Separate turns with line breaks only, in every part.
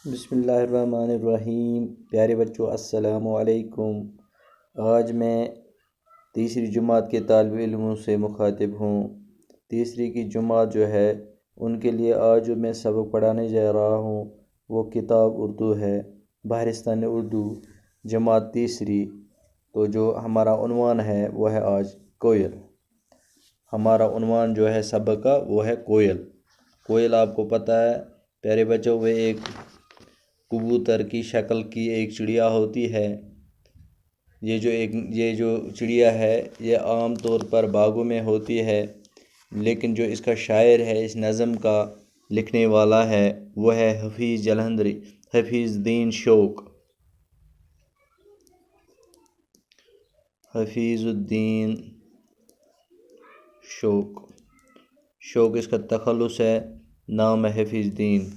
बिस्मिल्लाहिर्रहमानिर्रहीम। प्यारे बच्चों, अस्सलामु अलैकुम। आज मैं तीसरी जुमात के तालिब इल्मों से मुखातिब हूँ। तीसरी की जुमात जो है उनके लिए आज जो मैं सबक पढ़ाने जा रहा हूँ वो किताब उर्दू है, बहरिस्तान उर्दू जमात तीसरी। तो जो हमारा उन्वान है वो है आज कोयल। हमारा उन्वान जो है सबक का वो है कोयल। कोयल आपको पता है प्यारे बच्चों, वह एक कबूतर की शक्ल की एक चिड़िया होती है। ये जो चिड़िया है ये आम तौर पर बागों में होती है, लेकिन जो इसका शायर है, इस नज़म का लिखने वाला है, वो है हफीज़ जलंधरी, हफीज़ुद्दीन शौक। हफीज़ुद्दीन शौक शौक इसका तखल्लुस है, नाम है हफीज़ुद्दीन।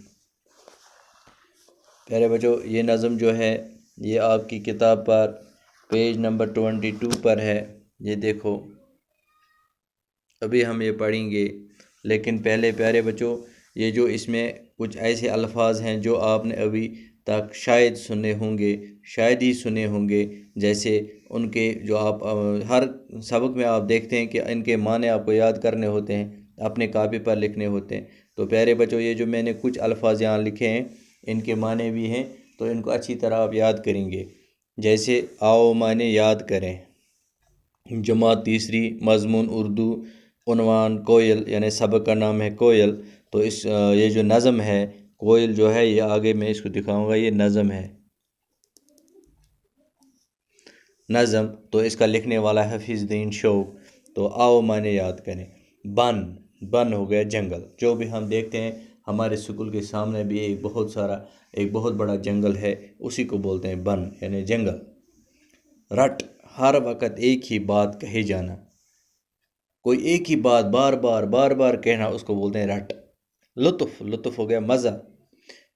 प्यारे बच्चों, ये नज़म जो है ये आपकी किताब पर पेज नंबर 22 पर है। ये देखो, अभी हम ये पढ़ेंगे, लेकिन पहले प्यारे बच्चों ये जो इसमें कुछ ऐसे अल्फाज हैं जो आपने अभी तक शायद सुने होंगे, शायद ही सुने होंगे। जैसे उनके जो आप हर सबक में आप देखते हैं कि इनके माने आपको याद करने होते हैं, अपने कापी पर लिखने होते हैं। तो प्यारे बच्चों, ये जो मैंने कुछ अल्फाज यहाँ लिखे हैं इनके माने भी हैं, तो इनको अच्छी तरह आप याद करेंगे। जैसे आओ माने याद करें, जमात तीसरी, मज़मून उर्दू, उन्वान कोयल, यानी सबक का नाम है कोयल। तो ये जो नज़म है कोयल जो है, ये आगे मैं इसको दिखाऊंगा, ये नज़म है, नज़म। तो इसका लिखने वाला है हफीज़ुद्दीन शौक। तो आओ माने याद करें। बन, बन हो गया जंगल। जो भी हम देखते हैं हमारे स्कूल के सामने भी एक बहुत बड़ा जंगल है, उसी को बोलते हैं बन, यानी जंगल। रट, हर वक्त एक ही बात कहे जाना, कोई एक ही बात बार बार कहना, उसको बोलते हैं रट। लुत्फ़, लुत्फ़ हो गया मज़ा।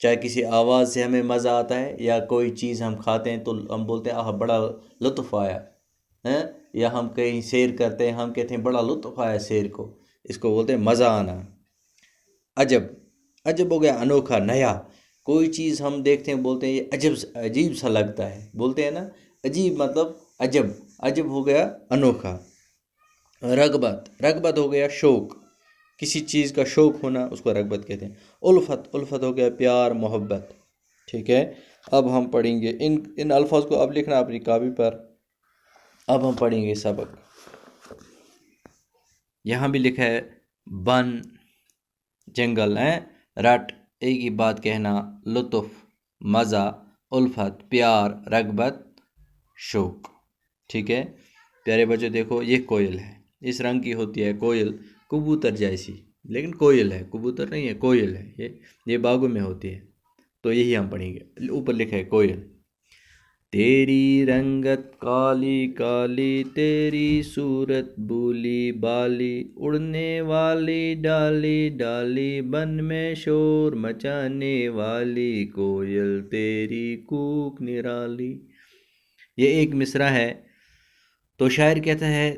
चाहे किसी आवाज़ से हमें मज़ा आता है, या कोई चीज़ हम खाते हैं तो हम बोलते हैं आह बड़ा लुत्फ़ आया है। या हम कहीं सैर करते हैं, हम कहते हैं बड़ा लुत्फ़ आया सैर को, इसको बोलते हैं मज़ा आना। अजब, अजब हो गया अनोखा, नया। कोई चीज़ हम देखते हैं बोलते हैं ये अजीब सा लगता है, बोलते हैं ना अजीब, मतलब अजब। अजब हो गया अनोखा। रगबत, रगबत हो गया शौक, किसी चीज़ का शौक होना उसको रगबत कहते हैं। उल्फत, उल्फत हो गया प्यार मोहब्बत। ठीक है, अब हम पढ़ेंगे इन इन अल्फाज को। अब लिखना अपनी कापी पर। अब हम पढ़ेंगे सबक। यहाँ भी लिखा है बन, जंगल है, रट, एक ही बात कहना, लुत्फ़, मज़ा, उल्फत, प्यार, रगबत, शौक। ठीक है प्यारे बच्चों, देखो ये कोयल है, इस रंग की होती है कोयल, कबूतर जैसी, लेकिन कोयल है, कबूतर नहीं है, कोयल है। ये बागों में होती है। तो यही हम पढ़ेंगे। ऊपर लिखा है कोयल। तेरी रंगत काली काली, तेरी सूरत भूली बाली, उड़ने वाली डाली डाली, बन में शोर मचाने वाली, कोयल तेरी कूक निराली। ये एक मिसरा है। तो शायर कहता है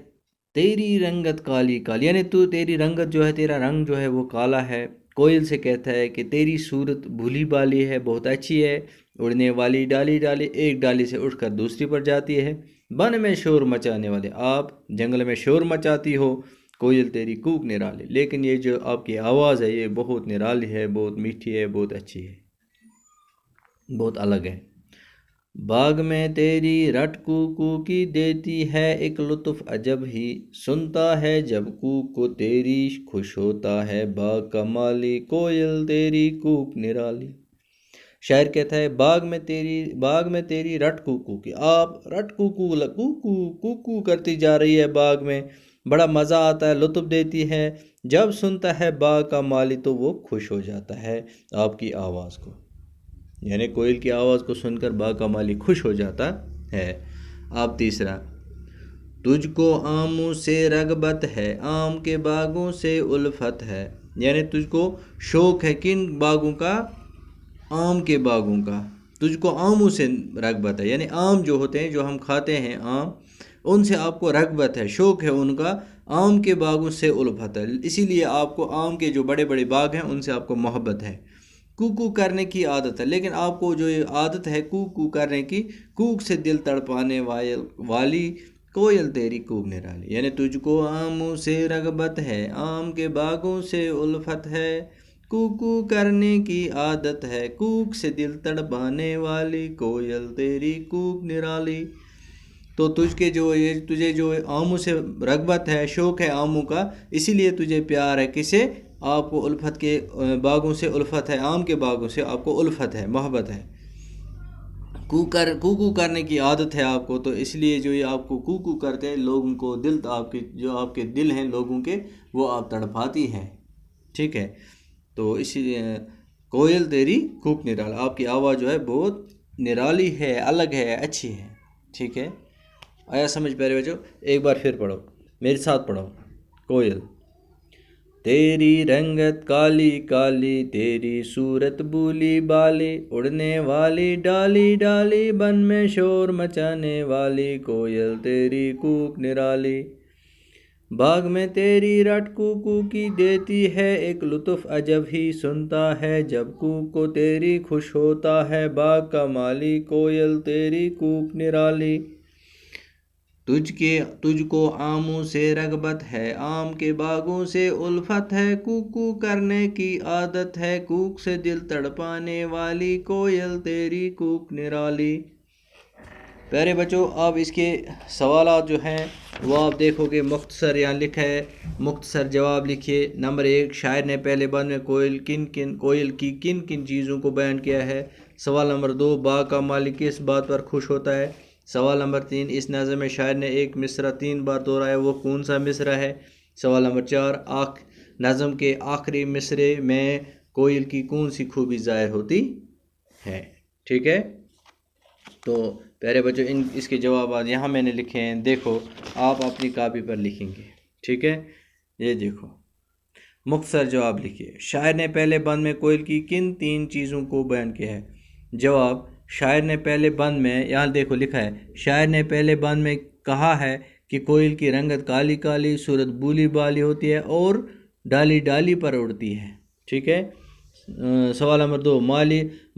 तेरी रंगत काली काली, यानी तू, तेरी रंगत जो है, तेरा रंग जो है वो काला है। कोयल से कहता है कि तेरी सूरत भूली बाली है, बहुत अच्छी है। उड़ने वाली डाली डाली, एक डाली से उठकर दूसरी पर जाती है। बन में शोर मचाने वाले, आप जंगल में शोर मचाती हो, कोयल तेरी कूक निराली। लेकिन ये जो आपकी आवाज़ है ये बहुत निराली है, बहुत मीठी है, बहुत अच्छी है, बहुत अलग है। बाग में तेरी रट कू की देती है एक लुत्फ़ अजब ही, सुनता है जब कूक को तेरी खुश होता है बाग का माली, कोयल तेरी कूक निराली। शायर कहता है बाग में तेरी रट कू की, आप रट कू करती जा रही है बाग में, बड़ा मज़ा आता है, लुत्फ़ देती है। जब सुनता है बाग का माली तो वो खुश हो जाता है आपकी आवाज़ को, यानी कोयल की आवाज़ को सुनकर बाग का माली खुश हो जाता है। अब तीसरा, तुझको आमों से रगबत है, आम के बागों से उल्फत है, यानी तुझको शौक़ है किन बागों का, आम के बागों का। तुझको आमों से रगबत है, यानी आम जो होते हैं जो हम खाते हैं आम, उनसे आपको रगबत है, शौक़ है उनका। आम के बागों से उल्फत है, इसीलिए आपको आम के जो बड़े बड़े बाग हैं उनसे आपको मोहब्बत है। कू करने की आदत है, लेकिन आपको जो ये आदत है कू करने की, कूक से दिल तड़पाने वाली कोयल तेरी कूक निराली। यानी तुझको आमों से रगबत है, आम के बागों से उल्फत है, कू करने की आदत है, कूक से दिल तड़पाने वाली कोयल तेरी कूक निराली। तो तुझे जो आमों से रगबत है, शौक़ है आमों का, इसीलिए तुझे प्यार है किसे, आपको उल्फत के बागों से उल्फत है, आम के बागों से आपको उल्फत है, मोहब्बत है। कू करने की आदत है आपको, तो इसलिए जो ये आपको कू करते हैं लोगों को, दिल आपके जो आपके दिल हैं लोगों के, वो आप तड़पाती हैं। ठीक है, तो इसीलिए कोयल तेरी कूक निराला, आपकी आवाज़ जो है बहुत निराली है, अलग है, अच्छी है। ठीक है, आया समझ प्यारे बच्चों? एक बार फिर पढ़ो, मेरे साथ पढ़ो। कोयल। तेरी रंगत काली काली, तेरी सूरत भूली बाली, उड़ने वाली डाली डाली, बन में शोर मचाने वाली, कोयल तेरी कूक निराली। बाग में तेरी रट कू की देती है एक लुत्फ अजब ही सुनता है, जब कूक को तेरी खुश होता है बाग का माली, कोयल तेरी कूक निराली। तुझको आमों से रगबत है, आम के बागों से उल्फत है, कू करने की आदत है, कूक से दिल तड़पाने वाली, कोयल तेरी कूक निराली। प्यारे बच्चों, अब इसके सवालात जो हैं वो आप देखोगे, मुख्तसर यहाँ लिखा है, मुख्तसर जवाब लिखिए। नंबर 1, शायर ने पहले बंद में कोयल की किन किन चीज़ों को बयान किया है। सवाल नंबर 2, बाग का मालिक किस बात पर खुश होता है। सवाल नंबर 3, इस नज़म में शायर ने एक मिसरा 3 बार दोहराया, वो कौन सा मिसरा है। सवाल नंबर 4, नज़म के आखिरी मिसरे में कोयल की कौन सी खूबी ज़ाहिर होती है। ठीक है, तो प्यारे बच्चों इसके जवाब यहाँ मैंने लिखे हैं, देखो आप अपनी कापी पर लिखेंगे। ठीक है, ये देखो, मुख्तसर जवाब लिखिए। शायर ने पहले बंद में कोयल की किन 3 चीज़ों को बयान किया है। जवाब, शायर ने पहले बंद में, यहाँ देखो लिखा है, शायर ने पहले बंद में कहा है कि कोयल की रंगत काली काली, सूरत भूली बाली होती है और डाली डाली पर उड़ती है। ठीक है। सवाल नंबर 2,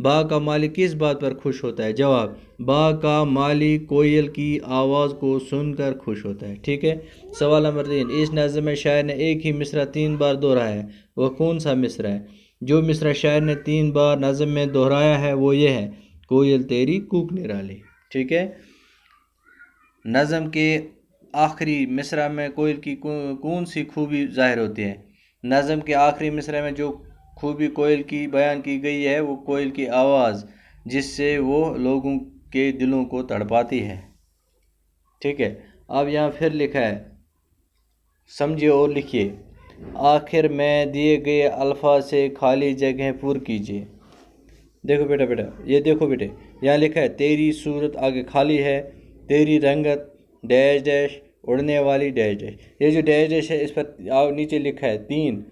बाग का मालिक किस बात पर खुश होता है। जवाब, बाग का मालिक कोयल की आवाज़ को सुनकर खुश होता है। ठीक है। सवाल नंबर 3, इस नज़म में शायर ने एक ही मिसरा 3 बार दोहराया है, वह कौन सा मिसरा है। जो मिसरा शायर ने 3 बार नज़म में दोहराया है वो ये है, कोयल तेरी कूक निराली। ठीक है। नज़म के आखिरी मिसरा में कोयल की कौन सी खूबी ज़ाहिर होती है। नज़म के आखिरी मिसरा में जो खूबी कोयल की बयान की गई है वो कोयल की आवाज़, जिससे वो लोगों के दिलों को तड़पाती है। ठीक है। अब यहाँ फिर लिखा है, समझिए और लिखिए। आखिर में दिए गए अल्फाज से खाली जगह पुर कीजिए। देखो बेटा ये देखो बेटे, यहाँ लिखा है तेरी सूरत, आगे खाली है, तेरी रंगत डैश डैश, उड़ने वाली डैश डैश। ये जो डैश डैश है इस पर नीचे लिखा है 3,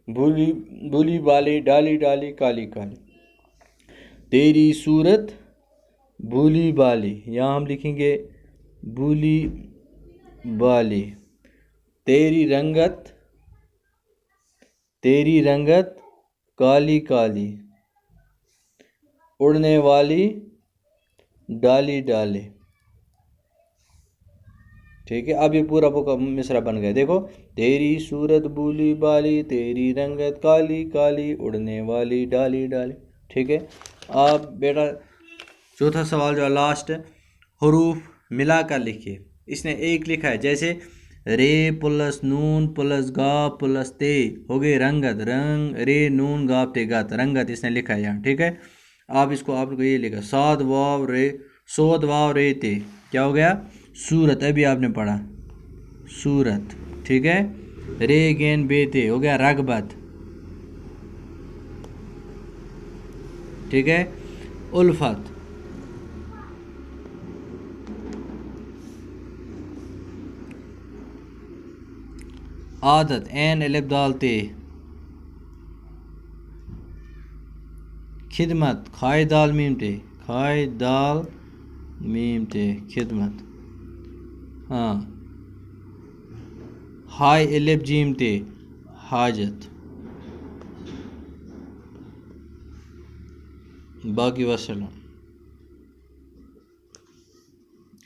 भूली बाली, डाली डाली, काली काली। तेरी सूरत भूली बाली, यहाँ हम लिखेंगे भूली बाली। तेरी रंगत काली काली, उड़ने वाली डाली डाली। ठीक है। अब ये पूरा मिसरा बन गया। देखो, तेरी सूरत भूली बाली, तेरी रंगत काली काली, उड़ने वाली डाली डाली। ठीक है। अब बेटा चौथा सवाल जो लास्ट, हरूफ मिलाकर लिखिए। इसने एक लिखा है, जैसे रे प्लस नून प्लस गा प्लस ते हो गए रंगत, रंग रे नून गाप ते गत, रंगत इसने लिखा है यहाँ। ठीक है। आप इसको आप लोग ये लिखा, सोद वाव रे ते, क्या हो गया, सूरत। अभी आपने पढ़ा सूरत। ठीक है। रे गेन बेते हो गया रगबत। ठीक है। उल्फत, आदत, एन अलिफ दाल ते। खिदमत, खाए दाल मीम ते, खाए दाल मीम ते, खिदमत। हाँ, हाय अलिफ जीम ते, हाजत। बाकी वसलम।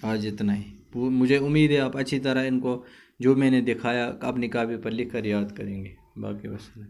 आज इतना ही। मुझे उम्मीद है आप अच्छी तरह इनको जो मैंने दिखाया अपनी कापी पर लिख कर याद करेंगे। बाकी वसलम।